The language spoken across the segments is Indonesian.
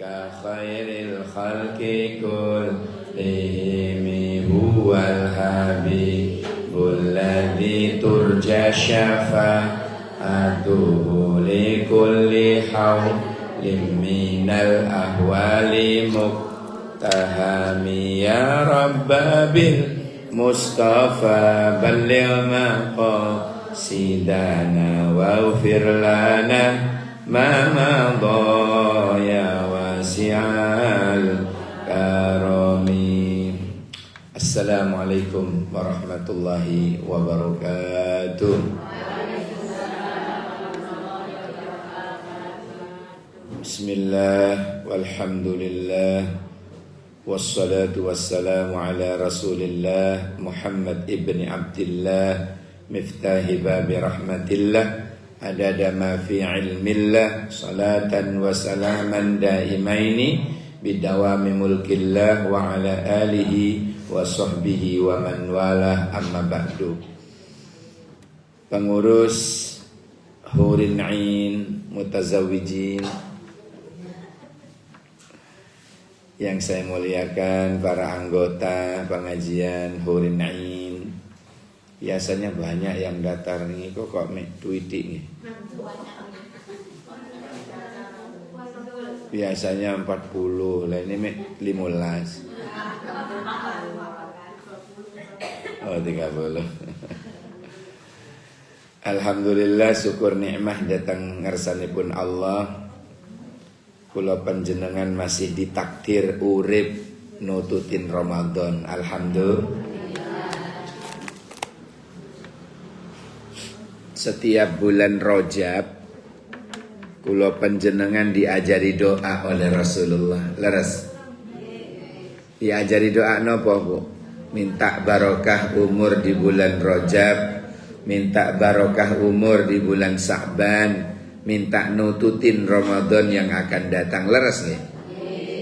خير الخلق كلهم هو الحبيب الذي ترجى شفاعته لكل حول من الأهوال مقتحم يا رب بالمصطفى بلغ مقاصدنا واغفر لنا ما مضى يا واسع الكرم. Assalamualaikum warahmatullahi wabarakatuh. Bismillah walhamdulillah wassalatu wassalamu ala rasulillah Muhammad ibni Abdillah miftahi babi rahmatillah adada ma fi ilmillah salatan wa salaman daimaini bidawami mulkillah wa ala alihi wa sahbihi wa man walah amma ba'du. Pengurus Hurin Ain Mutazawijin yang saya muliakan, para anggota pengajian Hurin Ain, biasanya banyak yang datar nih, kok tweeting nih. Biasanya 40, lah ini 15. Oh 30. Alhamdulillah, syukur nikmah datang ngersanipun Allah. Kula panjenengan masih ditakdir urip nututin Ramadan. Alhamdulillah. Setiap bulan Rajab kula panjenengan diajari doa oleh Rasulullah. Leres. Diajari doa napa, Bu? Minta barokah umur di bulan Rajab, minta barokah umur di bulan Sa'ban, minta nututin Ramadan yang akan datang. Leres nih?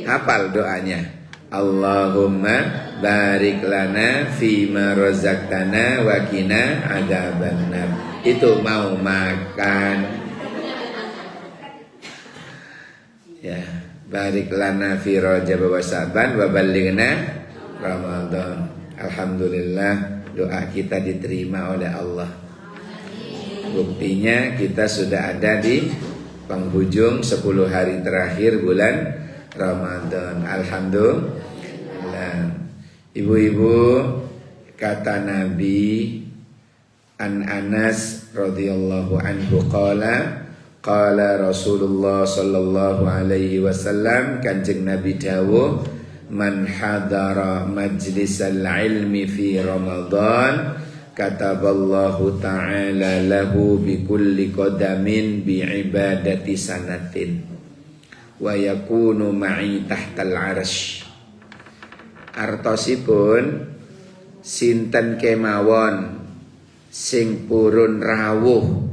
Hafal doanya. Allahumma barik lana fima razaqtana wa qina adzabannar. Itu mau makan. Ya, barik lana fi Rajab wa Sa'ban wa ballighna Ramadan. Alhamdulillah, doa kita diterima oleh Allah. Buktinya kita sudah ada di penghujung 10 hari terakhir bulan Ramadan. Alhamdulillah. Ibu-ibu, kata Nabi an Anas radhiyallahu anhu qala Rasulullah sallallahu alaihi wasallam, Kanjeng Nabi dawuh, man hadara majlisal ilmi fi Ramadan kataballahu ta'ala lahu bi kulli qadamin bi ibadati sanatin wa yakunu ma'i tahtal arsy. Artosipun sinten kemawon sing purun rawuh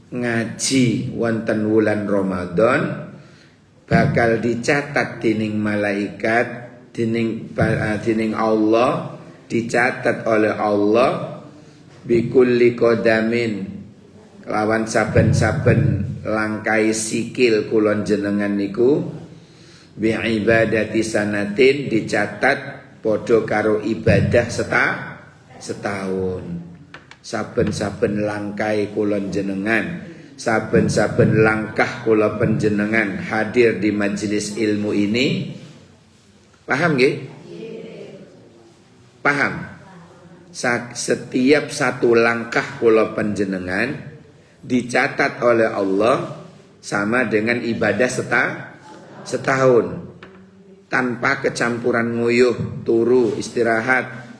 ngaji wonten wulan Ramadan bakal dicatat dening malaikat, dening Allah, dicatat oleh Allah bikulli qadamin, kelawan saben-saben langkai sikil kulon jenengan niku, bi ibadati sanatin, dicatat podo karo ibadah setahun. Saben-saben langkai kulon jenengan, saben-saben langkah kula panjenengan hadir di majelis ilmu ini, paham nggih? Paham? Setiap satu langkah kula panjenengan dicatat oleh Allah sama dengan ibadah setahun, tanpa kecampuran nguyuh, turu, istirahat.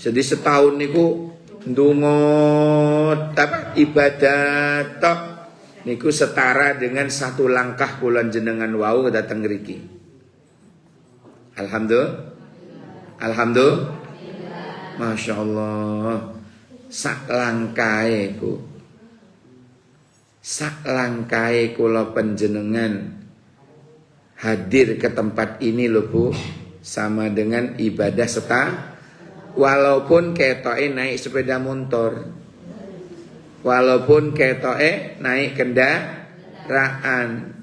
Jadi setahun niku ndonga ibadah tok niku setara dengan satu langkah kula jenengan wau dateng ngriki. Alhamdulillah. Masya Allah. Sak langkae kula panjenengan hadir ke tempat ini lho Bu, sama dengan ibadah walaupun ketoke naik sepeda motor, walaupun ketoke naik kendaraan,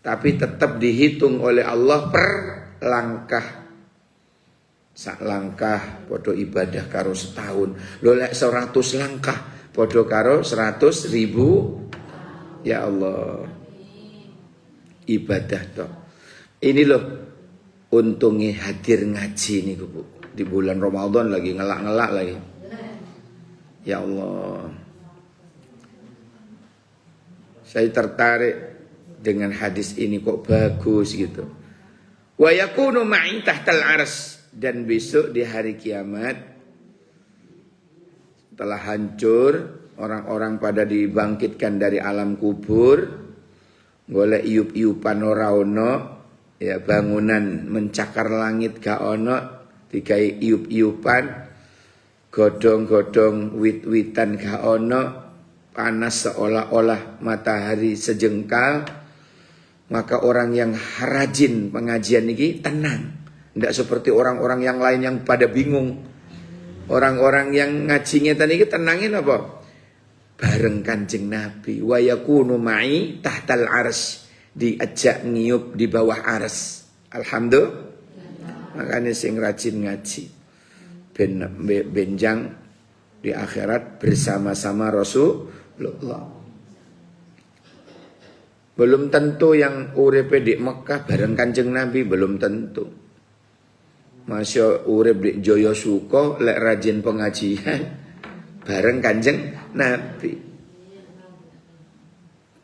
tapi tetap dihitung oleh Allah per langkah. Sak langkah podo ibadah karo setahun. Lho lek 100 langkah podo karo 100.000. Ya Allah. Ibadah toh. Ini loh untungnya hadir ngaji nih Bu. Di bulan Ramadan lagi ngelak-ngelak lagi. Ya Allah. Saya tertarik dengan hadis ini kok bagus gitu. Wa yakunu ma'i tahtal arsy, dan besok di hari kiamat setelah hancur orang-orang pada dibangkitkan dari alam kubur, golek iup-iupan ora ono, ya bangunan mencakar langit gak ono, digawe iup-iupan, godong-godong wit-witan gak ono, panas seolah-olah matahari sejengkal. Maka orang yang rajin pengajian ini tenang. Tidak seperti orang-orang yang lain yang pada bingung. Orang-orang yang ngajinya tadi tenangin apa? Bareng Kanjeng Nabi. Wa yakunu ma'i tahtal arsy, diajak ngiyup di bawah arsy. Alhamdulillah. Makanya sing rajin ngaji benjang di akhirat bersama-sama Rasulullah. Belum tentu yang urip di Mekah bareng Kanjeng Nabi, belum tentu. Masya urip di Joyosuko lek rajin pengajian bareng Kanjeng Nabi.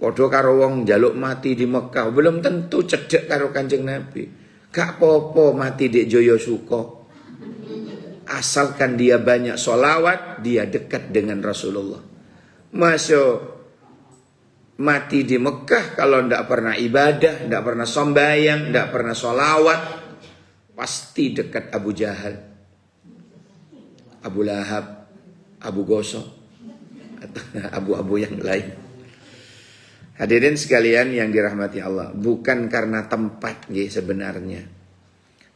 Podo karo wong njaluk mati di Mekah belum tentu cedek karo Kanjeng Nabi. Gak popo mati di Joyosuko. Asalkan dia banyak sholawat, dia dekat dengan Rasulullah. Masya mati di Mekah kalau ndak pernah ibadah, ndak pernah sembahyang, ndak pernah sholawat, pasti dekat Abu Jahal, Abu Lahab, Abu Gosok, atau abu-abu yang lain. Hadirin sekalian yang dirahmati Allah, bukan karena tempat sebenarnya,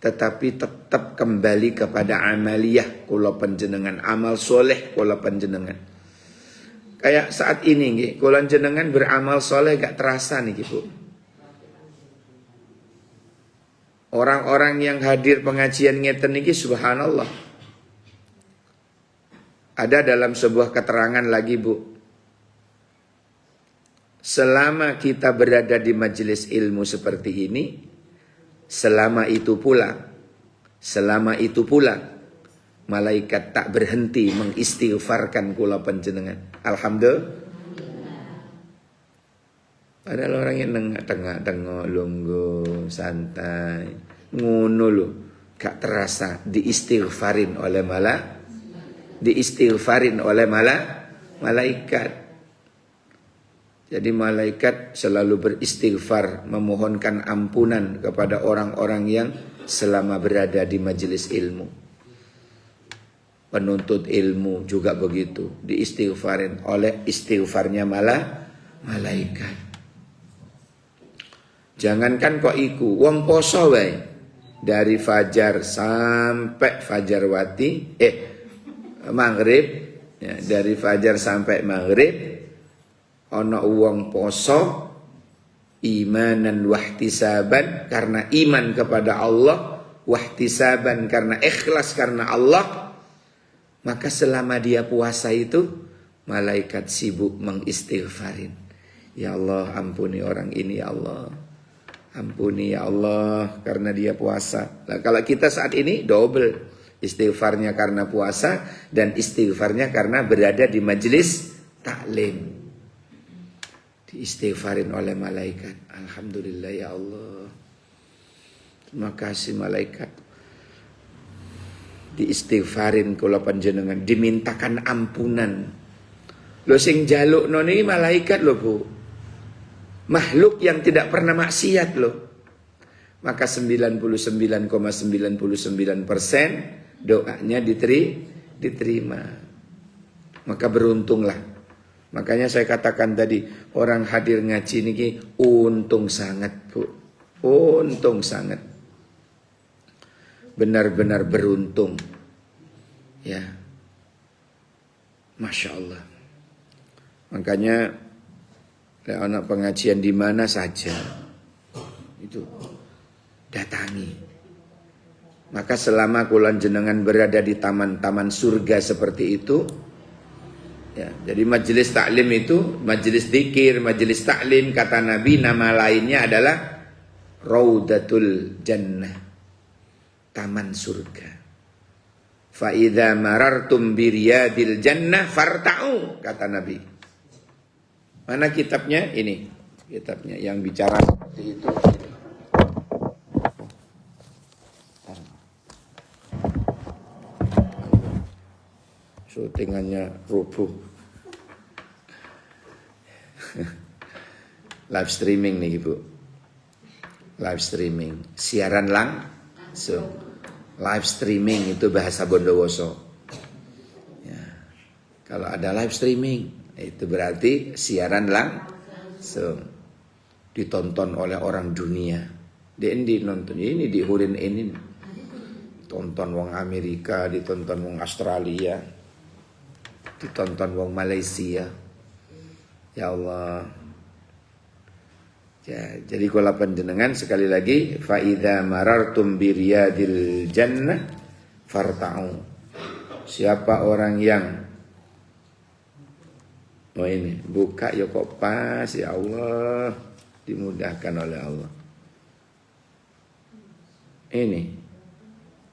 tetapi tetap kembali kepada amaliyah kula panjenengan, amal soleh kula panjenengan. Kayak saat ini kula jenengan beramal soleh gak terasa nih Bu. Orang-orang yang hadir pengajian ngeten niki subhanallah. Ada dalam sebuah keterangan lagi Bu. Selama kita berada di majelis ilmu seperti ini, selama itu pula malaikat tak berhenti mengistighfarkan kula panjenengan. Alhamdulillah. Padahal orang yang tengah-tengah lungguh, santai, ngono lho, gak terasa diistighfarin oleh malaikat. Jadi malaikat selalu beristighfar, memohonkan ampunan kepada orang-orang yang selama berada di majelis ilmu. Penuntut ilmu juga begitu, diistighfarin oleh istighfarnya malaikat. Jangankan kok iku, wong poso wae dari fajar sampai fajar wati, maghrib, ya, dari fajar sampai maghrib, ono wong poso imanan wahtisaban karena iman kepada Allah, wahtisaban karena ikhlas karena Allah, maka selama dia puasa itu malaikat sibuk mengistighfarin. Ya Allah, ampuni orang ini ya Allah. Ampuni ya Allah karena dia puasa. Nah, kalau kita saat ini double, istighfarnya karena puasa dan istighfarnya karena berada di majelis taklim. Diistighfarin oleh malaikat. Alhamdulillah ya Allah. Terima kasih malaikat. Diistighfarin kula panjenengan, dimintakan ampunan. Lo sing jaluk noni malaikat lo Bu. Makhluk yang tidak pernah maksiat loh. Maka 99,99% doanya diterima. Maka beruntunglah. Makanya saya katakan tadi, orang hadir ngaji niki untung sangat Bu. Untung sangat. Benar-benar beruntung. Ya. Masya Allah. Makanya anak pengajian di mana saja, itu datangi. Maka selama kula jenengan berada di taman-taman surga seperti itu, ya, jadi majelis taklim itu, majelis zikir, majelis taklim, kata Nabi nama lainnya adalah Raudatul Jannah, taman surga. Fa idza marartum bi riyadil jannah farta'u, kata Nabi. Mana kitabnya? Ini kitabnya yang bicara seperti itu. Syutingannya rubuh. Live streaming nih Ibu. Live streaming, siaran langsung. Live streaming itu bahasa Bondowoso. Ya. Kalau ada live streaming, itu berarti siaran langsung. Ditonton oleh orang dunia. Di nonton ini dihurin ini. Tonton wong Amerika, ditonton wong Australia, ditonton wong Malaysia. Ya Allah. Ya, jadi kula panjenengan sekali lagi fa idza marartum bi riyadil jannah farta'u. Siapa orang yang ini buka ya kok pas, ya Allah, dimudahkan oleh Allah. Ini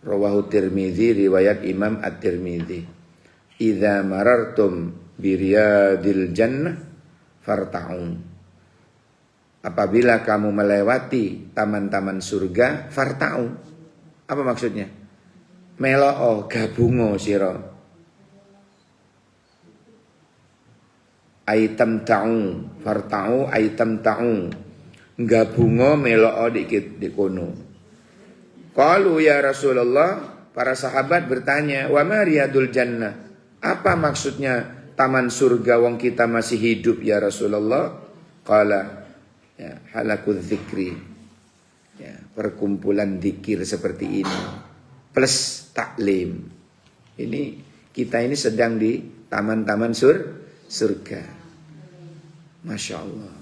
rawahu Tirmidzi, riwayat Imam At-Tirmidzi. Idza marartum bi riyadil jannah farta'u. Apabila kamu melewati taman-taman surga, farta'u. Apa maksudnya? Melo'o, gabungo siro. Aitam ta'u, farta'u, aitam ta'u. Gabungo, melo'o dikit dikono. Qalu ya Rasulullah, para sahabat bertanya, wa ma riyadul jannah? Apa maksudnya taman surga wong kita masih hidup ya Rasulullah? Qala, ya, halakul zikri, ya, perkumpulan zikir seperti ini plus taklim. Ini kita ini sedang di taman-taman surga. Masya Allah,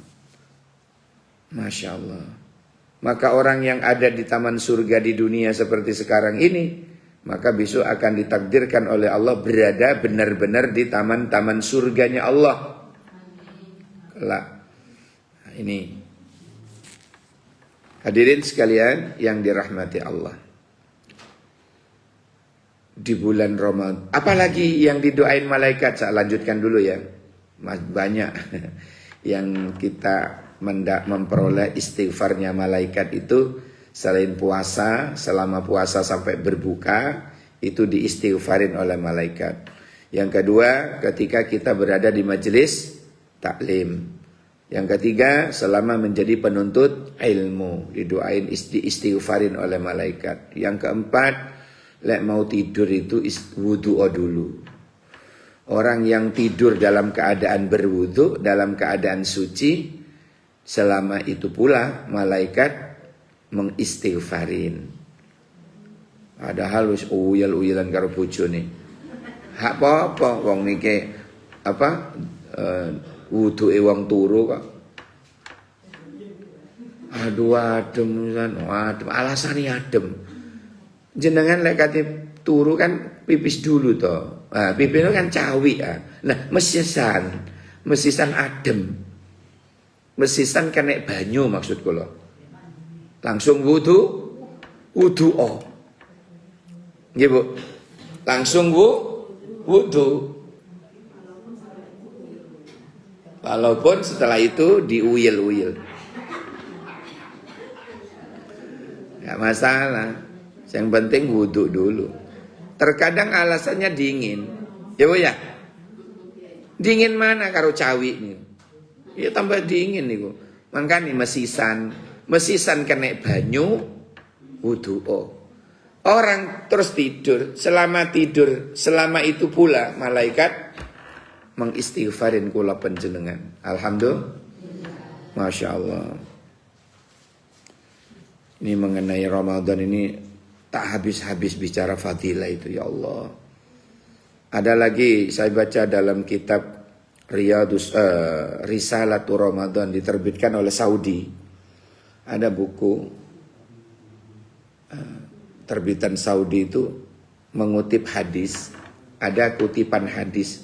Masya Allah. Maka orang yang ada di taman surga di dunia seperti sekarang ini, maka besok akan ditakdirkan oleh Allah berada benar-benar di taman-taman surganya Allah. Kelak. Nah, ini hadirin sekalian yang dirahmati Allah. Di bulan Ramadan, apalagi yang didoain malaikat, saya lanjutkan dulu ya. Banyak yang kita memperoleh istighfarnya malaikat itu selain puasa, selama puasa sampai berbuka, itu diistighfarin oleh malaikat. Yang kedua, ketika kita berada di majelis taklim. Yang ketiga, selama menjadi penuntut ilmu, didoain diistighfarin oleh malaikat. Yang keempat, lek mau tidur itu wudu dulu. Orang yang tidur dalam keadaan berwudu, dalam keadaan suci, selama itu pula malaikat mengistighfarin. Padahal wis uyel-uyelan karo bojone. Hak apa wong niki wuduke wong turu kok. Aduh adem, alasane adem. Jenengan lek kate turu kan pipis dulu to. Nah, pipis itu kan cawi ya. Nah, mesisan adem. Mesisan kena banyu maksud kula. Langsung wudu. Nggih, Bu. Langsung wudu. Walaupun setelah itu diuyel-uyel. Gak masalah. Yang penting wudu dulu. Terkadang alasannya dingin. Ya Bu ya. Dingin mana karo cawi nih. Ya tambah dingin nih Bu. Makanya mesisan kena banyu wudu. Orang terus tidur. Selama itu pula malaikat mengistighfarin kula panjenengan. Alhamdulillah. Masya Allah. Ini mengenai Ramadan ini tak habis-habis bicara fadilah itu ya Allah. Ada lagi saya baca dalam kitab Risalatul Ramadan diterbitkan oleh Saudi. Ada buku terbitan Saudi itu mengutip hadis, ada kutipan hadis,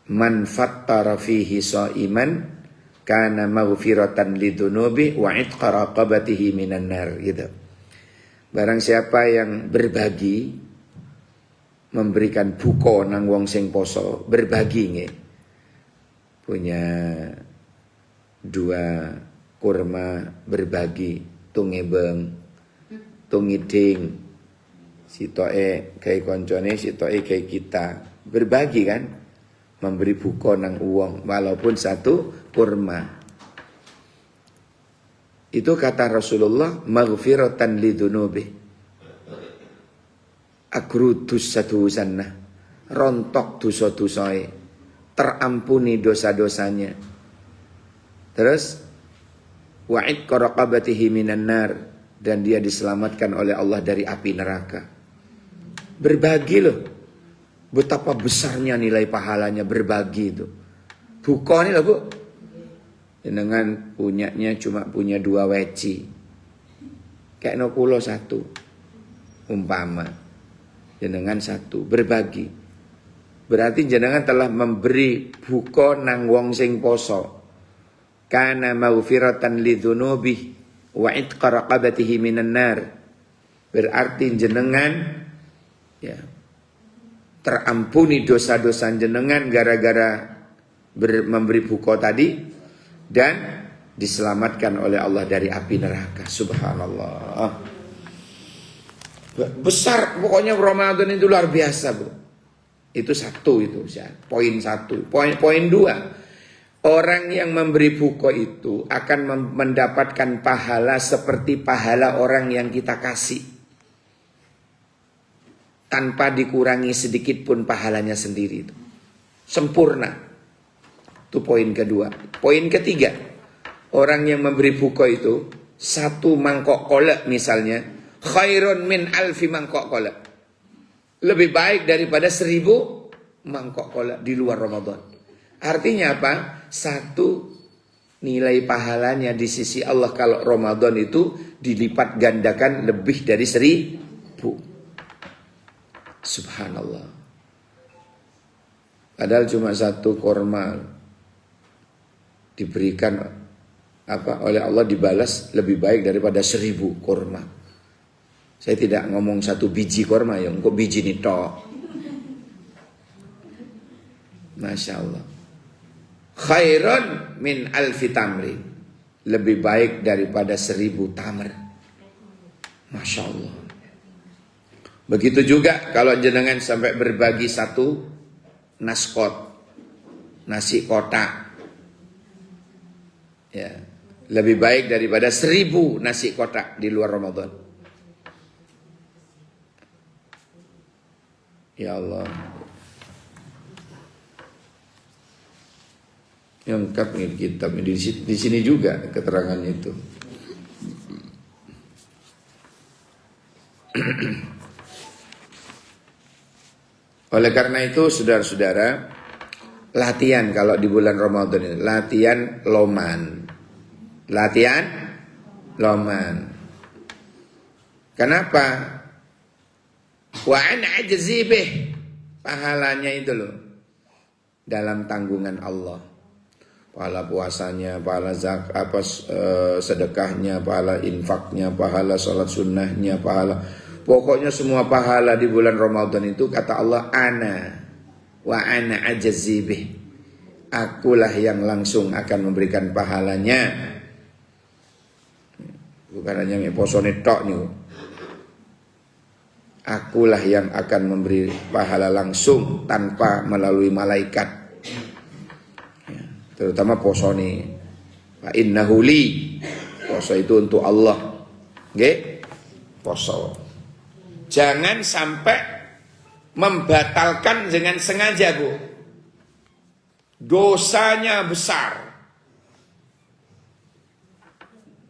man fattara fihi sha'iman kana maghfiratan lidunubi wa itqa raqabatihi minan nar, gitu. Barang siapa yang berbagi, memberikan buko nang wong sing poso, berbagi nggih. Punya 2 kurma berbagi, tungebeng, tungiding, sitoke kayak koncone, sitoke kayak kita, berbagi kan, memberi buko nang uang walaupun 1 kurma. Itu kata Rasulullah, maghfiratan lidunubi, akrudus satu sana, rontok dosa-dosae, terampuni dosa-dosanya. Terus wa'id qaraqabatihi minan nar, dan dia diselamatkan oleh Allah dari api neraka. Berbagi loh. Betapa besarnya nilai pahalanya berbagi itu. Buko ini loh Bu. Dengan punyanya cuma punya 2 weci. Kayak no kulo 1. Umpama. Jenengan 1. Berbagi. Berarti jenengan telah memberi buko nang wong sing poso. Kana maghfiratan lidzunubi wa itqa raqabatihi minan nar. Berarti jenengan ya terampuni dosa-dosa jenengan gara-gara memberi buko tadi, dan diselamatkan oleh Allah dari api neraka. Subhanallah. Besar pokoknya Ramadan itu luar biasa, Bu. Itu 1 itu, poin 1. Poin 2. Orang yang memberi buko itu akan mendapatkan pahala seperti pahala orang yang kita kasih, tanpa dikurangi sedikit pun pahalanya sendiri itu. Sempurna. Itu poin kedua. Poin ketiga, orang yang memberi buko itu 1 mangkok kolak misalnya, khairun min alfi mangkok kolak. Lebih baik daripada 1000 mangkok kolak di luar Ramadan. Artinya apa? 1 nilai pahalanya di sisi Allah kalau Ramadan itu dilipat gandakan lebih dari 1000. Subhanallah. Padahal cuma 1 korma diberikan oleh Allah, dibalas lebih baik daripada 1000 korma. Saya tidak ngomong 1 biji korma ya, kok biji ini tok. Masya Allah. Khairun min alfi tamri, lebih baik daripada 1000 tamr. Masya Allah. Begitu juga kalau jenengan sampai berbagi 1 naskot, nasi kotak, ya, lebih baik daripada 1000 nasi kotak di luar Ramadan. Ya Allah. Lengkap nih kitab di sini juga keterangan itu. Oleh karena itu saudara-saudara, latihan kalau di bulan Ramadan ini, latihan loman. Latihan loman. Kenapa? Wa an ajzi bih, pahalanya itu loh dalam tanggungan Allah. Pahala puasanya, pahala sedekahnya, pahala infaknya, pahala salat sunnahnya, pahala, pokoknya semua pahala di bulan Ramadan itu kata Allah, ana wa ana ajzi bih, akulah yang langsung akan memberikan pahalanya. Bukan hanya posone tok nih. Akulah yang akan memberi pahala langsung tanpa melalui malaikat. Ya, terutama posone. Fa innahu li. Poso itu untuk Allah. Nggih? Poso. Jangan sampai membatalkan dengan sengaja, Bu. Dosanya besar.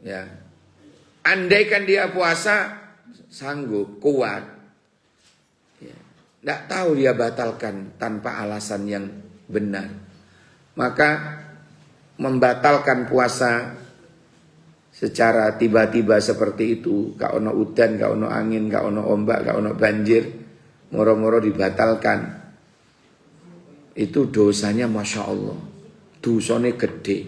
Ya. Andaikan dia puasa sanggup, kuat, ya, tidak tahu dia batalkan tanpa alasan yang benar, maka membatalkan puasa secara tiba-tiba seperti itu, gak ono udan, gak ono angin, gak ono ombak, gak ono banjir, moro-moro dibatalkan, itu dosanya Masya Allah, dosanya gede.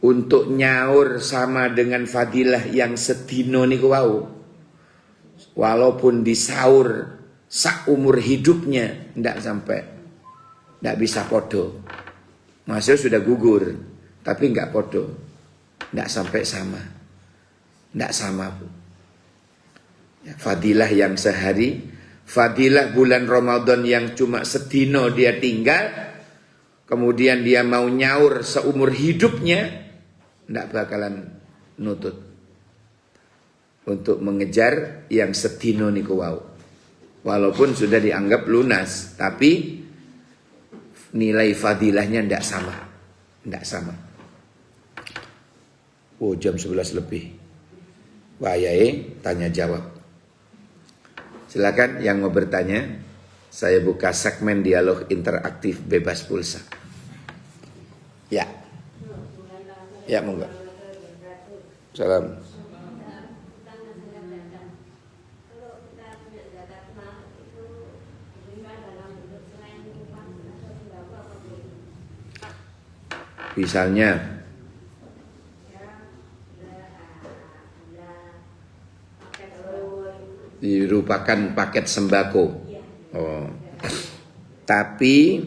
Untuk nyaur sama dengan fadilah yang sedino niku wau, walaupun disaur sak umur hidupnya ndak sampai, ndak bisa podo. Maksudnya sudah gugur, tapi nggak podo, ndak sampai sama, ndak sama Bu. Ya, fadilah yang sehari, fadilah bulan Ramadan yang cuma sedino dia tinggal, kemudian dia mau nyaur seumur hidupnya, ndak bakalan nutut untuk mengejar yang sedino niku wau. Walaupun sudah dianggap lunas, tapi nilai fadilahnya ndak sama. Ndak sama. Oh, jam 11 lebih. Wayahe tanya jawab. Silakan yang mau bertanya. Saya buka segmen dialog interaktif bebas pulsa. Ya. Ya, monggo. Salam. Misalnya dirupakan paket sembako. Oh. Tapi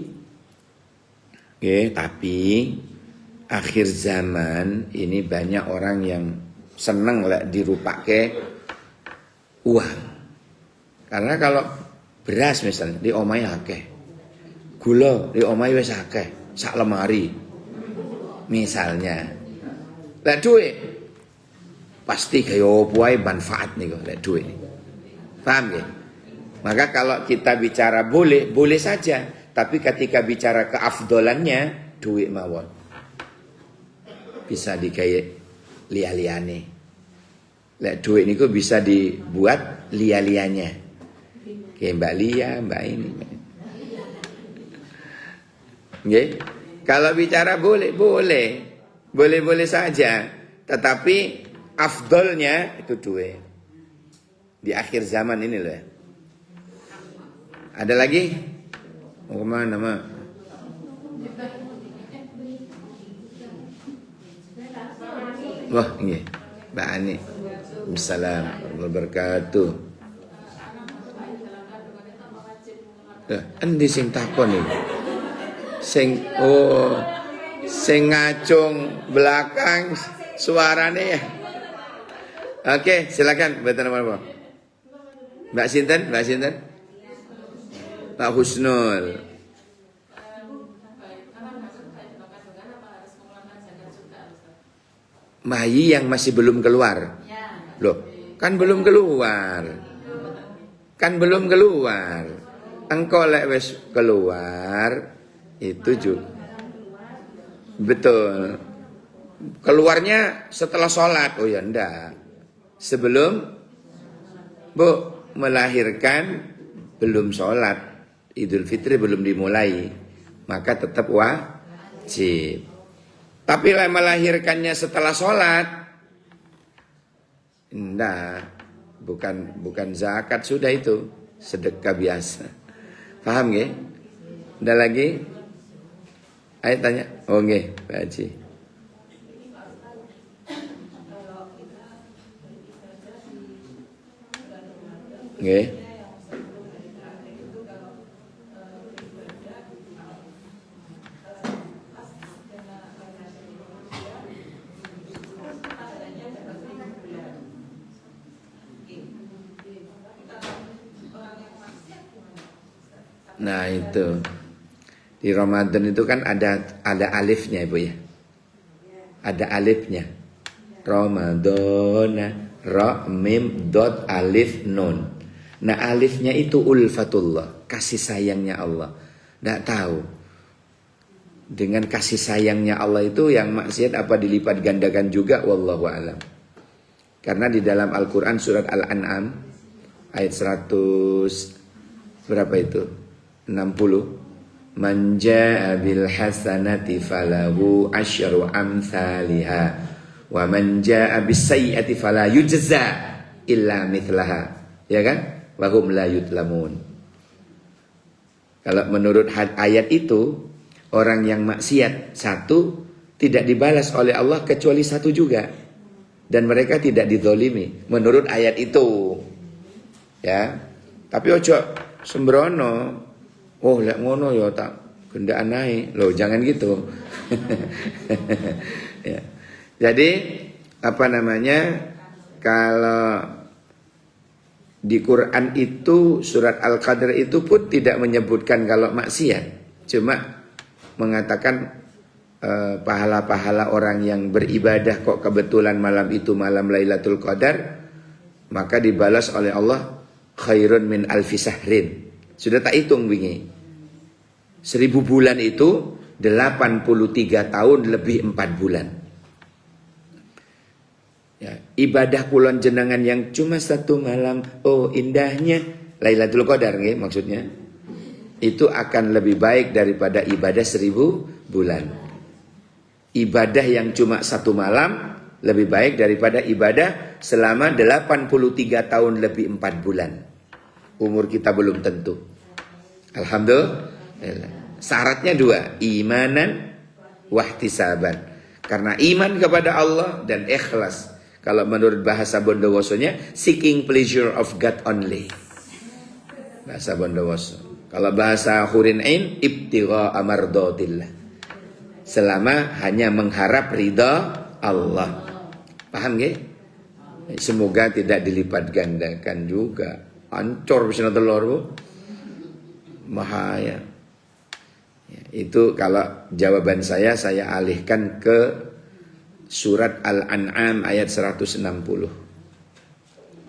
akhir zaman ini banyak orang yang seneng lah dirupake uang. Karena kalau beras misalnya di omahe akeh, gula di omahe wis akeh, sak lemari. Misalnya, lek duit pasti kaya opo ae manfaat niku lek duit. Paham ya? Maka kalau kita bicara boleh saja, tapi ketika bicara keafdolannya duit mawon. Bisa dikaya lia-liane. Lek duit niku bisa dibuat lia-lianya. Kayak Mbak Lia, Mbak ini. Nggih? Kalau bicara boleh saja, tetapi afdolnya itu duit. Di akhir zaman ini loh. Ada lagi? Mau kemana, Ma? Wah, ini Mbak Ani. Assalamualaikum warahmatullahi wabarakatuh. Endi sing takon iki? Sing ngacung belakang suarane ya. Oke, silakan mboten apa-apa. Mbak Sinten? Pak Husnul. Bayi yang masih belum keluar. Loh, kan belum keluar. Engkau lek wis keluar itu juga betul. Keluarnya setelah sholat. Oh ya enggak. Sebelum melahirkan belum sholat, Idul Fitri belum dimulai, maka tetap wajib. Tapi lah melahirkannya setelah sholat, enggak, bukan zakat, sudah itu sedekah biasa. Paham ya? Ada lagi? Ayo tanya. Oh nggih, Pak Haji. Nggih. Nah itu di Ramadan itu kan ada alifnya Ibu ya. Ada alifnya. Ramadana, ra mim dot alif nun. Nah alifnya itu ulfatullah, kasih sayangnya Allah. Nggak tahu dengan kasih sayangnya Allah itu yang maksiat apa dilipat gandakan juga, wallahu alam. Karena di dalam Al-Quran surat Al-An'am ayat 100 berapa itu? 60. Man jaa bil hasanati falahu asyru amsalha Wa man jaa'a bis-sayyi'ati fala yujza illa mithlaha. Ya kan? Wa hum la yudlamun. Kalau menurut ayat itu, orang yang maksiat satu tidak dibalas oleh Allah kecuali satu juga. Dan mereka tidak dizolimi menurut ayat itu. Ya. Tapi ojo sembrono. Oh, lek ngono ya tak gendaan naik. Loh, jangan gitu. Ya. Jadi apa namanya? Kalau di Quran itu surat Al-Qadr itu pun tidak menyebutkan kalau maksiat. Cuma mengatakan pahala-pahala orang yang beribadah kok kebetulan malam itu malam Lailatul Qadar, maka dibalas oleh Allah khairun min alfi sahrin. Sudah tak hitung wingi. 1000 bulan itu 83 tahun lebih 4 bulan. Ya, ibadah kulon jenengan yang cuma 1 malam, oh indahnya Lailatul Qadar nggih maksudnya. Itu akan lebih baik daripada ibadah 1000 bulan. Ibadah yang cuma 1 malam lebih baik daripada ibadah selama 83 tahun lebih 4 bulan. Umur kita belum tentu. Alhamdulillah. Syaratnya 2, imanan wahtisaban. Karena iman kepada Allah dan ikhlas. Kalau menurut bahasa Bondowosonya, seeking pleasure of God only. Bahasa Bondowoso. Kalau bahasa Hurin Ain, ibtigha amardotillah. Selama hanya mengharap ridha Allah. Paham nggih? Semoga tidak dilipat gandakan juga. Ancur bisa telur bu. Bahaya. Ya, itu kalau jawaban saya alihkan ke surat Al-An'am ayat 160.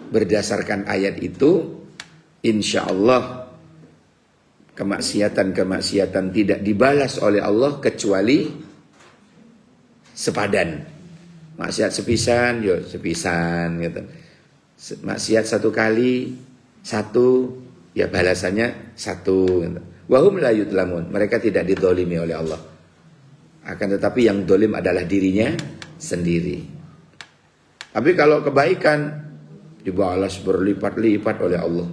Berdasarkan ayat itu, insya Allah kemaksiatan tidak dibalas oleh Allah kecuali sepadan. Maksiat sepisan, yo sepisan gitu. Maksiat 1 kali, 1, ya balasannya 1 gitu. Wahum la yudlamun. Mereka tidak dizalimi oleh Allah. Akan tetapi yang zalim adalah dirinya sendiri. Tapi kalau kebaikan dibalas berlipat-lipat oleh Allah.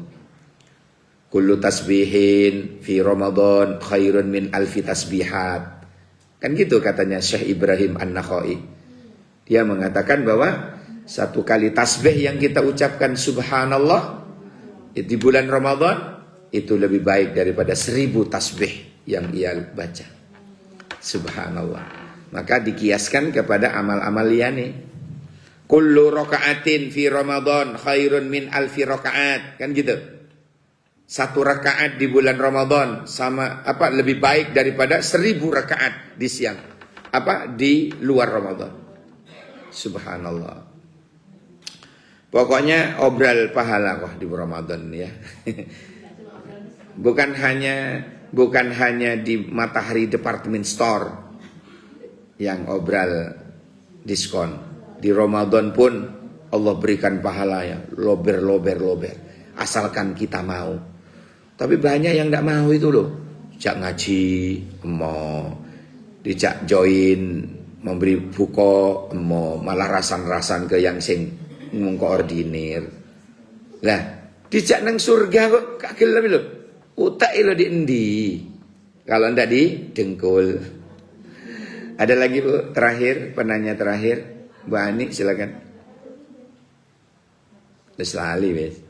Kullu tasbihin fi Ramadan khairun min alfi tasbihat. Kan gitu katanya Syekh Ibrahim An-Nakhai. Dia mengatakan bahwa 1 kali tasbih yang kita ucapkan subhanallah di bulan Ramadan itu lebih baik daripada 1000 tasbih yang ia baca. Subhanallah. Maka dikiaskan kepada amal-amal liyane. Kullu raka'atin fi Ramadan khairun min alfi raka'at. Kan gitu. 1 rakaat di bulan Ramadan sama lebih baik daripada 1000 rakaat di siang di luar Ramadan. Subhanallah. Pokoknya obral pahala kok di Ramadan ya. Bukan hanya di Matahari Department Store yang obral diskon. Di Ramadan pun Allah berikan pahalanya lober. Asalkan kita mau. Tapi banyak yang tidak mau itu loh. Dijak ngaji, mau. Dijak join, memberi buko, mau. Malah rasan-rasan ke yang sing mengkoordinir. Lah, dijak nang surga kok kagel tapi lho. Utak lo di endi. Kalau ndak di dengkul. Ada lagi Bu, terakhir, penanya terakhir. Mbak Ani silakan. Wis lali wis.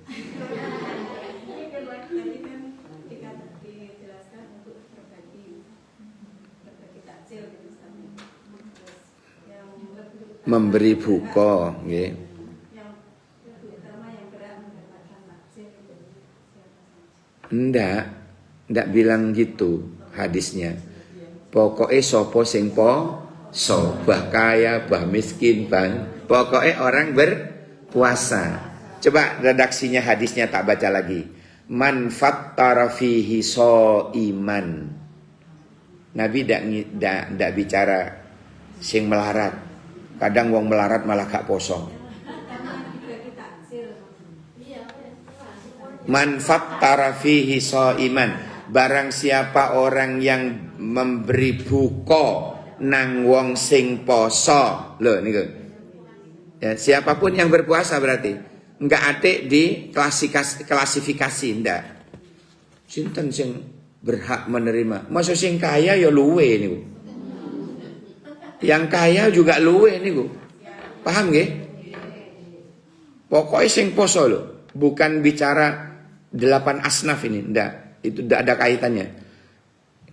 Memberi buka, nggih. Ndak bilang gitu hadisnya. Pokoknya sopo sing poso, bah kaya, bah miskin, bang. Pokoknya orang berpuasa. Coba redaksinya hadisnya tak baca lagi. Man fattara fihi iman. Nabi ndak bicara sing melarat. Kadang wong melarat malah gak poso. Man fattara fihi iman. Barang siapa orang yang memberi buka nang wong sing poso. Loh niku. Ya, siapapun yang berpuasa berarti enggak ate di klasifikasi ndak. Sinten sing berhak menerima? Masa sing kaya ya luwe niku. Yang kaya juga luwe niku. Paham nggih? Pokoknya sing poso loh, bukan bicara 8 asnaf ini, ndak. Itu ndak ada kaitannya.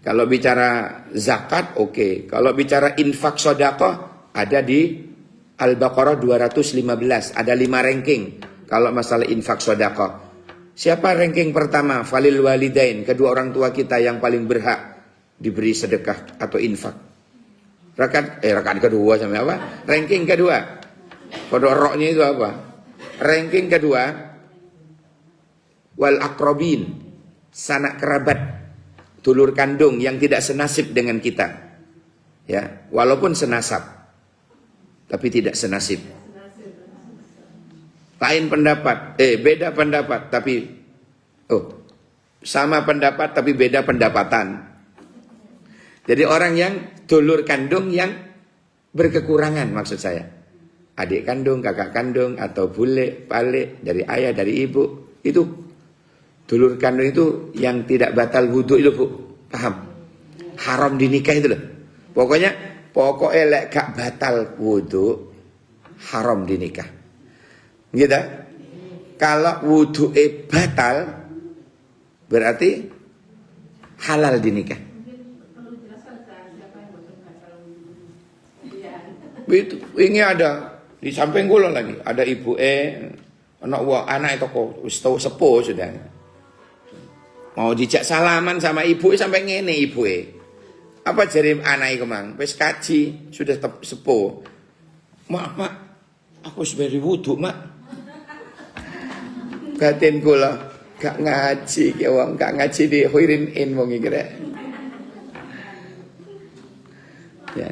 Kalau bicara zakat oke. Kalau bicara infak sedekah ada di Al-Baqarah 215, ada 5 ranking kalau masalah infak sedekah. Siapa ranking pertama? Falil walidain, kedua orang tua kita yang paling berhak diberi sedekah atau infak. Rakaat kedua sampai apa? Ranking kedua. Kodoroknya itu apa? Ranking kedua wal akrobin, sanak kerabat, dulur kandung yang tidak senasib dengan kita. Ya, walaupun senasab tapi tidak senasib. Lain pendapat, beda pendapat tapi sama pendapat tapi beda pendapatan. Jadi orang yang dulur kandung yang berkekurangan maksud saya. Adik kandung, kakak kandung atau bule, pale dari ayah, dari ibu, itu dulur kandung itu yang tidak batal wudhu itu, Bu. Paham? Haram dinikah itu loh. Pokoknya lek gak batal wudhu, haram dinikah. Gitu. Kalau wudhu batal, berarti halal dinikah. Itu ini ada di samping kula lagi, ada ibu anak itu kok wis tau sepuh sudah. Mau dijak salaman sama ibu sampai ngene ibu. Apa jari anak iku mang? Wis kaji, sudah sepuh. Mak, aku wis beri wudu, Mak. Batin kula gak ngaji ki wong, gak ngaji di khairin in wong iki rek. Ya.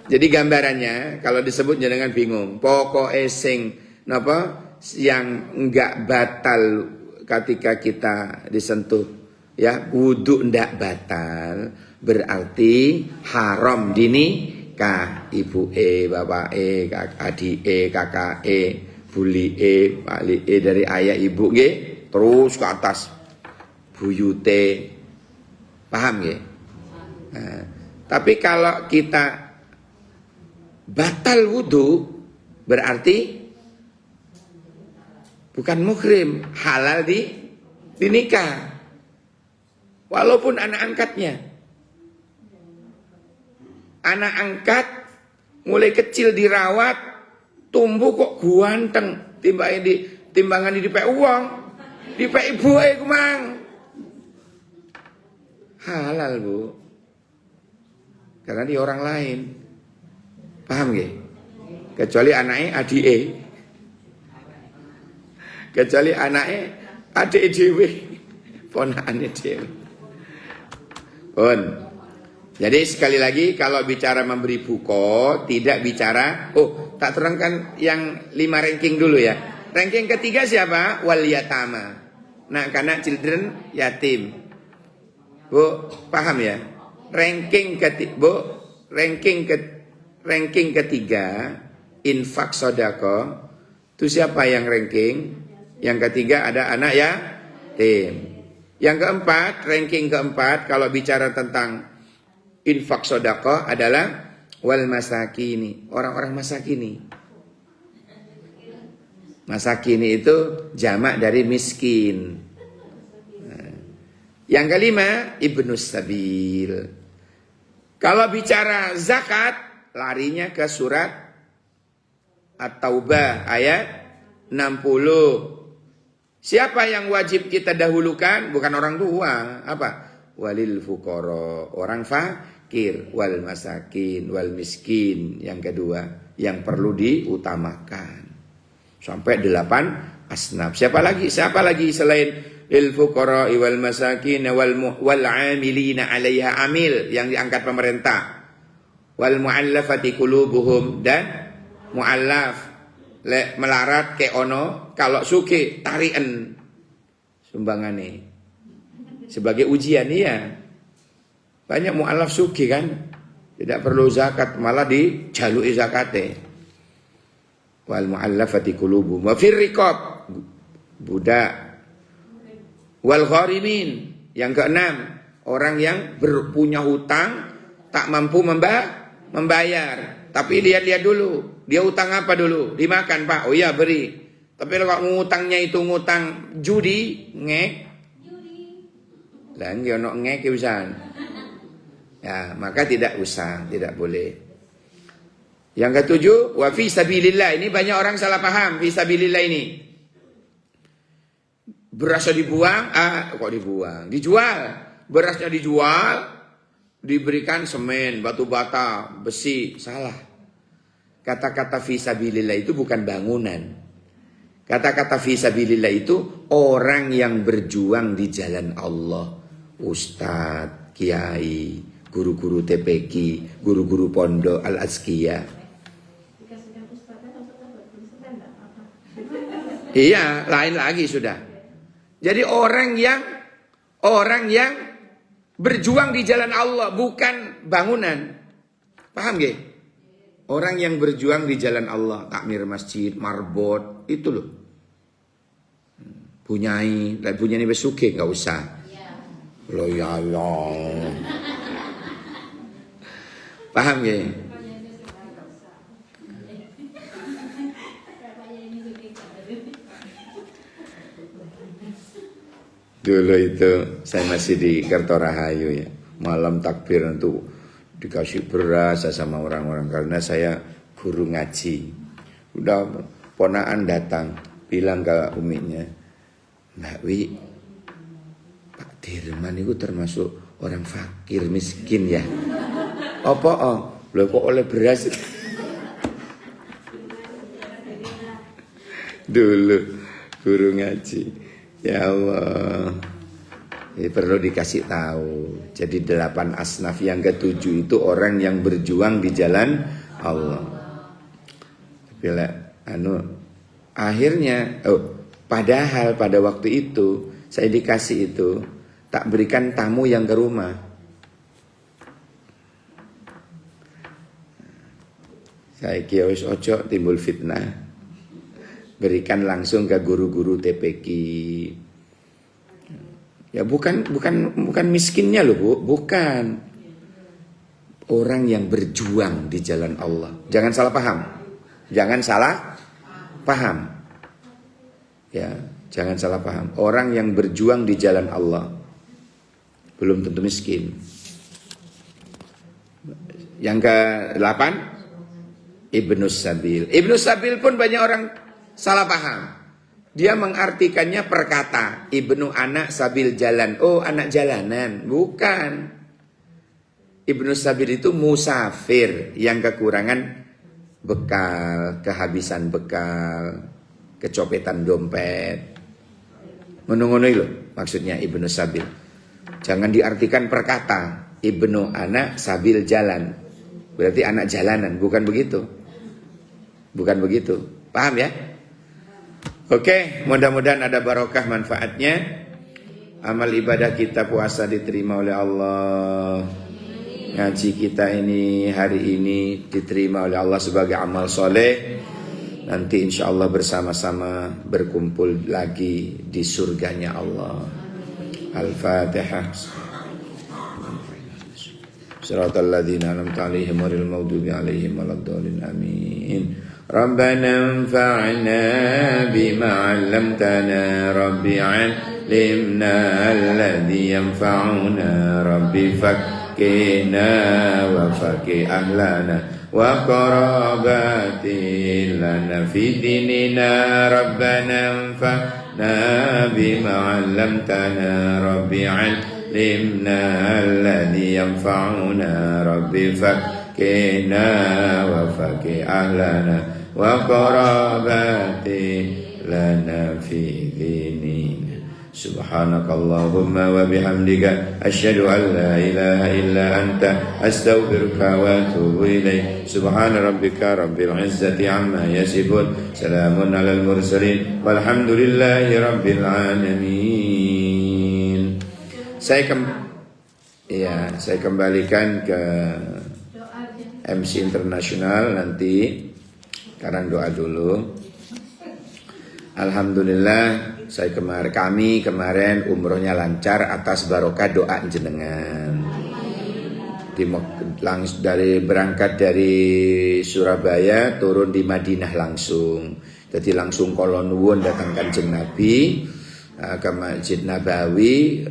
Jadi gambarannya kalau disebut jangan bingung. Pokoknya sing napa yang enggak batal ketika kita disentuh ya wudu ndak batal berarti haram dinikah. Ibu bapak adik kakak buli balik dari ayah ibu nggih terus ke atas buyute. Paham nggih? Nah, tapi kalau kita batal wudu berarti bukan muhrim, halal dinikah. Walaupun anak angkatnya. Anak angkat mulai kecil dirawat, tumbuh kok guanteng, timbangan di pek uang, di pek ibu iku mang. Halal, Bu. Karena di orang lain. Paham gak? Kecuali anaknya adike. Kecuali anaknya adik dhewe, ponakane dhewe. Pun. Jadi sekali lagi kalau bicara memberi buko tidak bicara tak terangkan yang 5 ranking dulu ya. Ranking ketiga siapa? Wal yatama. Nah, karena children yatim. Bu, paham ya? Ranking ketiga infak sodako itu siapa yang ranking? Yang ketiga ada anak yatim. Yang keempat, ranking keempat kalau bicara tentang infak sodako adalah wal masakini, orang-orang masakini. Masakini itu jamak dari miskin. Yang kelima ibnus sabil. Kalau bicara zakat larinya ke surat At-Taubah ayat 60. Siapa yang wajib kita dahulukan? Bukan orang tua. Apa? Walil fuqara, orang fakir, wal masakin, wal miskin. Yang kedua, yang perlu diutamakan. Sampai 8 asnaf. Siapa lagi selain lil fuqara wal masakin wal amilina 'alaiha amil yang diangkat pemerintah. Wal mu'allafati qulubuhum dan mu'allaf melarat ke ono kalau suki tarian sumbangane sebagai ujian ya. Banyak mu'allaf suki kan tidak perlu zakat malah dijaluki zakate. wal mu'allafati qulubuhum wa fir riqab, budak, wal gharimin. Yang keenam, orang yang punya hutang tak mampu membayar. Tapi lihat-lihat dulu, dia utang apa dulu? Dimakan, Pak. Oh iya, beri. Tapi kalau ngutangnya itu ngutang judi, ngek. Lah nggih ono ngek usahan. Ya, maka tidak usah, tidak boleh. Yang ketujuh, wa fi sabilillah. Ini banyak orang salah paham fi sabilillah ini. Berasnya dibuang, kok dibuang? Dijual. Berasnya dijual, diberikan semen, batu bata, besi. Salah. Kata-kata fi sabilillah itu bukan bangunan. Kata-kata fi sabilillah itu orang yang berjuang di jalan Allah. Ustadz, kiai, guru-guru TPQ, guru-guru pondok, al-azkiyah. Iya, lain lagi sudah. Jadi orang yang berjuang di jalan Allah, bukan bangunan. Paham gak? Orang yang berjuang di jalan Allah, takmir masjid, marbot, itu loh. Punyai besuke nggak usah. Lo ya Allah. Paham gak? Dulu itu saya masih di Kertorahayu ya. Malam takbir itu dikasih beras sama orang-orang karena saya guru ngaji. Udah ponaan datang bilang ke uminya, Mbak Wi, Pak Dirman itu termasuk orang fakir miskin ya. Apa Loh kok oleh beras? Dulu guru ngaji. Ya Allah, ini perlu dikasih tahu. Jadi 8 asnaf yang ketujuh itu orang yang berjuang di jalan Allah. Bila akhirnya, padahal pada waktu itu saya dikasih itu tak berikan tamu yang ke rumah. Saya kira wis ojo timbul fitnah. Berikan langsung ke guru-guru TPQ. Ya bukan miskinnya loh, Bu, bukan. Orang yang berjuang di jalan Allah. Jangan salah paham. Jangan salah paham. Ya, jangan salah paham. Orang yang berjuang di jalan Allah belum tentu miskin. Yang ke-8, Ibnu Sabil. Ibnu Sabil pun banyak orang salah paham. Dia mengartikannya perkata Ibnu anak sabil jalan. Oh, anak jalanan. Bukan. Ibnu Sabil itu musafir yang kekurangan bekal, kehabisan bekal, kecopetan dompet. Ngono-ngono itu maksudnya Ibnu Sabil. Jangan diartikan perkata Ibnu anak sabil jalan. Berarti anak jalanan, bukan begitu. Bukan begitu. Paham ya? Oke, mudah-mudahan ada barokah manfaatnya. Amal ibadah kita puasa diterima oleh Allah. Ngaji kita ini hari ini diterima oleh Allah sebagai amal soleh. Nanti insya Allah bersama-sama berkumpul lagi di surganya Allah. Al-Fatihah. Shiratal ladzina an'amta 'alaihim ghairil maghdubi 'alaihim waladdallin. Amin. ربنا انفعنا بما علمتنا ربي علمنا الذي ينفعنا ربي فكنا وفك أهلنا وقراباتي لنا في ديننا ربنا انفعنا بما علمتنا ربي علمنا الذي ينفعنا ربي فكنا وفك أهلنا وقراباتي لنا في ديننا سبحانك اللهم وبحمدك أشهد أن لا إله إلا أنت أستغفرك وأتوب إليك سبحان ربك رب العزة عما يصفون سلام على المرسلين والحمد لله رب العالمين. Saya kembalikan ke MC Internasional nanti Sekarang doa dulu. Alhamdulillah kami kemarin umrohnya lancar atas barokah doa jenengan. Berangkat dari Surabaya turun di Madinah langsung. Jadi langsung kula nuwun datang Kanjeng Nabi ke Masjid Nabawi,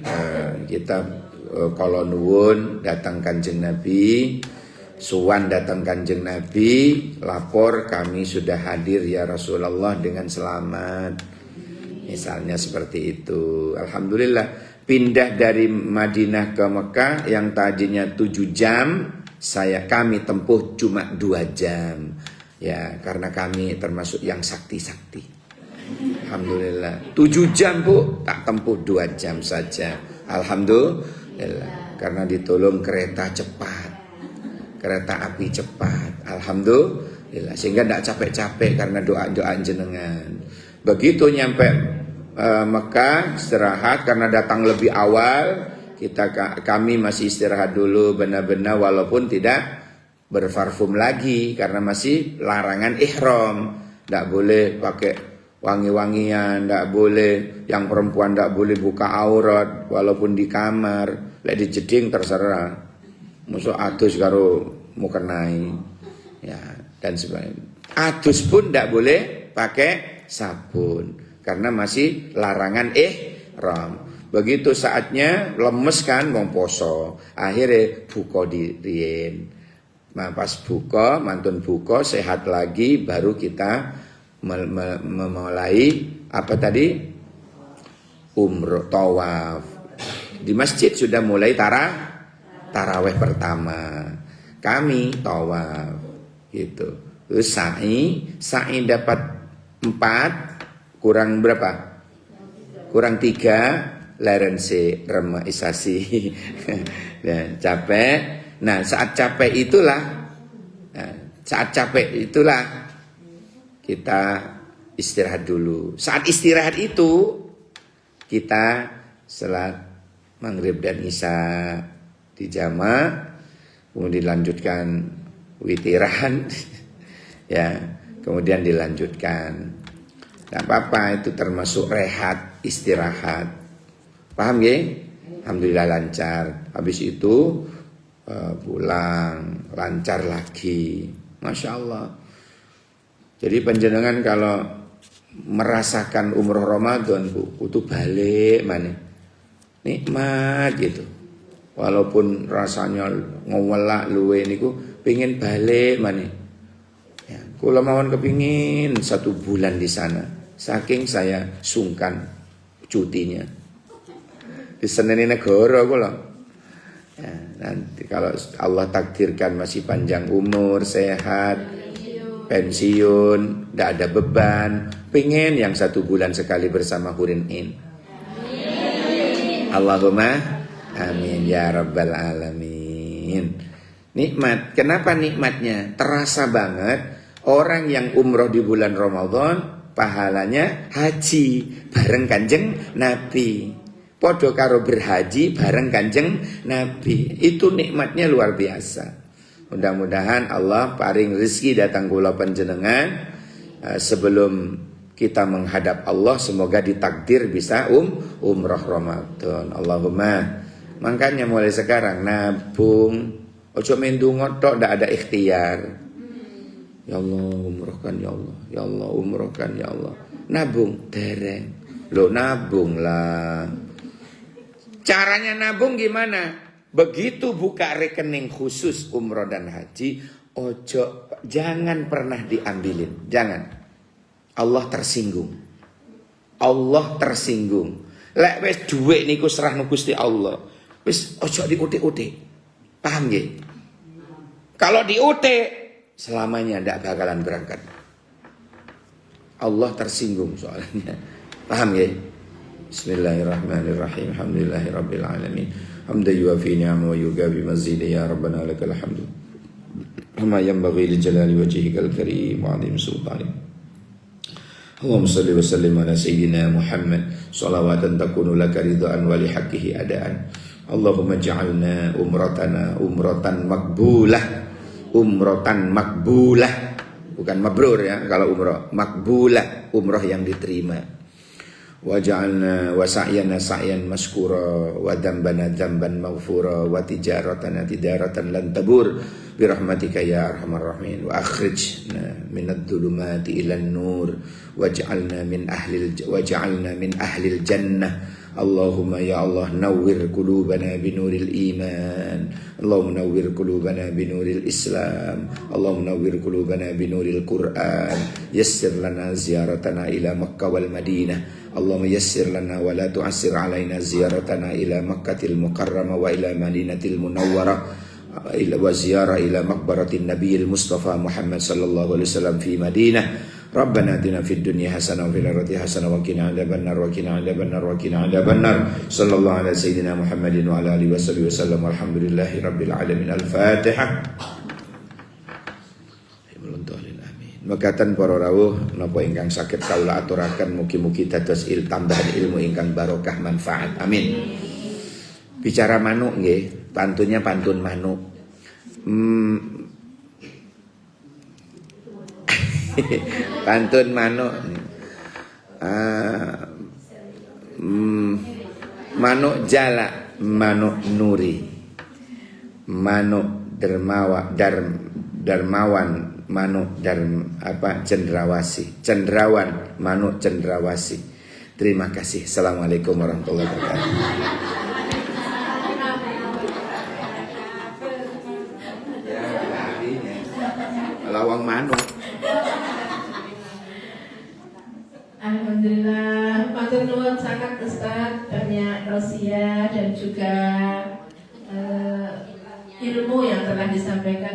kita kula nuwun datang Kanjeng Nabi. Suwan datang Kanjeng Nabi, lapor kami sudah hadir ya Rasulullah dengan selamat. Misalnya seperti itu. Alhamdulillah pindah dari Madinah ke Mekah yang tadinya 7 jam, kami tempuh cuma 2 jam. Ya, karena kami termasuk yang sakti-sakti. Alhamdulillah. 7 jam Bu, tak tempuh 2 jam saja. Alhamdulillah. Karena ditolong kereta cepat. Kereta api cepat, alhamdulillah, sehingga tidak capek-capek karena doa-doa jenengan. Begitu nyampe Mekah istirahat karena datang lebih awal, kami masih istirahat dulu benar-benar walaupun tidak berparfum lagi karena masih larangan ihram, tidak boleh pakai wangi-wangian, tidak boleh, yang perempuan tidak boleh buka aurat walaupun di kamar, lek di jeding terserah. Musuh adus karo mukenai ya dan sebagainya. Adus pun tidak boleh pakai sabun karena masih larangan ihram. Begitu saatnya lemes kan wong poso, akhirnya buka diriin. Nah, pas buka, mantun buka sehat lagi baru kita memulai apa tadi? Umroh tawaf. Di masjid sudah mulai taraweh pertama, kami tawaf gitu. Terus sa'i dapat 4 kurang berapa? Kurang 3 lerense remisasi. Nah, capek. Nah, saat capek itulah kita istirahat dulu. Saat istirahat itu kita salat maghrib dan isya dijama, kemudian dilanjutkan witiran, ya, kemudian dilanjutkan. Tidak apa-apa, itu termasuk rehat, istirahat. Paham ya? Alhamdulillah lancar. Habis itu pulang, lancar lagi. Masya Allah. Jadi panjenengan kalau merasakan umroh Ramadan, itu balik mana? Nikmat gitu. Walaupun rasanya ngewelak luwe niku pengen balik maneh. Ya, kula mawon kepingin 1 bulan di sana. Saking saya sungkan cutinya. Diseneni negara kula. Ya, nanti kalau Allah takdirkan masih panjang umur, sehat, pensiun, tidak ada beban, pengen yang 1 bulan sekali bersama Hurin In. Allahumma amin ya rabbal alamin. Nikmat. Kenapa nikmatnya? Terasa banget orang yang umroh di bulan Ramadan pahalanya haji bareng Kanjeng Nabi. Podo karo berhaji bareng Kanjeng Nabi. Itu nikmatnya luar biasa. Mudah-mudahan Allah paring rezeki datang kula panjenengan sebelum kita menghadap Allah, semoga ditakdir bisa umroh Ramadan. Allahumma. Makanya mulai sekarang nabung, ojo mendungo tok, ndak ada ikhtiar. Ya Allah umrohkan ya Allah, ya Allah umrohkan ya Allah. Nabung dereng. Lo nabung lah. Caranya nabung gimana? Begitu buka rekening khusus umroh dan haji, ojo jangan pernah diambilin, jangan. Allah tersinggung. Allah tersinggung. Lek wis dhuwit niku serahno Gusti Allah. Wis ojo diutik-utik. Paham nggih? Kalau diutik selamanya ndak bakalan berangkat. Allah tersinggung soalnya. Paham nggih? Bismillahirrahmanirrahim. Alhamdulillahirabbil alamin. Hamdan yuwafi ni'amahu wa yugabi mazidi ya rabbana lakal hamdu. Kama yanbaghi li jalali wajhikal karim wa 'azim sultanik. Allahumma salli wa sallim ala sayyidina Muhammad salawatan takunu laka ridhaan wa li haqqihi adaan. Allahumma ja'alna umratan makbulah, umratan makbulah, bukan mabrur ya kalau umroh, makbulah, umroh yang diterima. Waj'alna wa sa'yana sa'yan maskura wa dhanbana dhanban maghfura wa tijaratana tijaratan lan tabur bi rahmatika ya arhamar rahimin wa akhrijna minadh dhulumati ilan nur waj'alna min ahlil jannah. Allahumma ya Allah nawwir qulubana binuril iman, Allahumma nawwir qulubana binuril Islam, Allahumma nawwir qulubana binuril Quran, yassir lana ziyaratana ila Makkah wal Madinah, Allahumma yassir lana wa la tu'assir alaina ziyaratana ila Makkatil Mukarramah wa ila Madinatil Munawwarah wa ziyarah ila maqbaratin Nabiyil Mustafa Muhammad sallallahu alaihi wasallam fi Madinah. Rabbana atina fid dunya hasanah wa fil akhirati hasanah wa qina adzabannar wa qina adzabannar wa qina adzabannar. Sallallahu ala sayyidina Muhammadin wa ala alihi washabihi wasallam. Walhamdulillahi rabbil alamin. Al-Fatihah. Mekaten para rawuh napa ingkang saged kawula aturaken mugi-mugi dados tambahan ilmu ingkang barokah manfaat. Amin. Bicara manuk nggih, pantunnya pantun manuk. Pantun manuk. Manuk jala, manuk nuri, manuk dermawan, manuk cendrawasi, manuk cendrawasi. Terima kasih. Assalamualaikum warahmatullahi wabarakatuh. Lawang manuk. Alhamdulillah, matur nuwun sangat Ustaz, banyak tausiah dan juga ilmu yang telah disampaikan.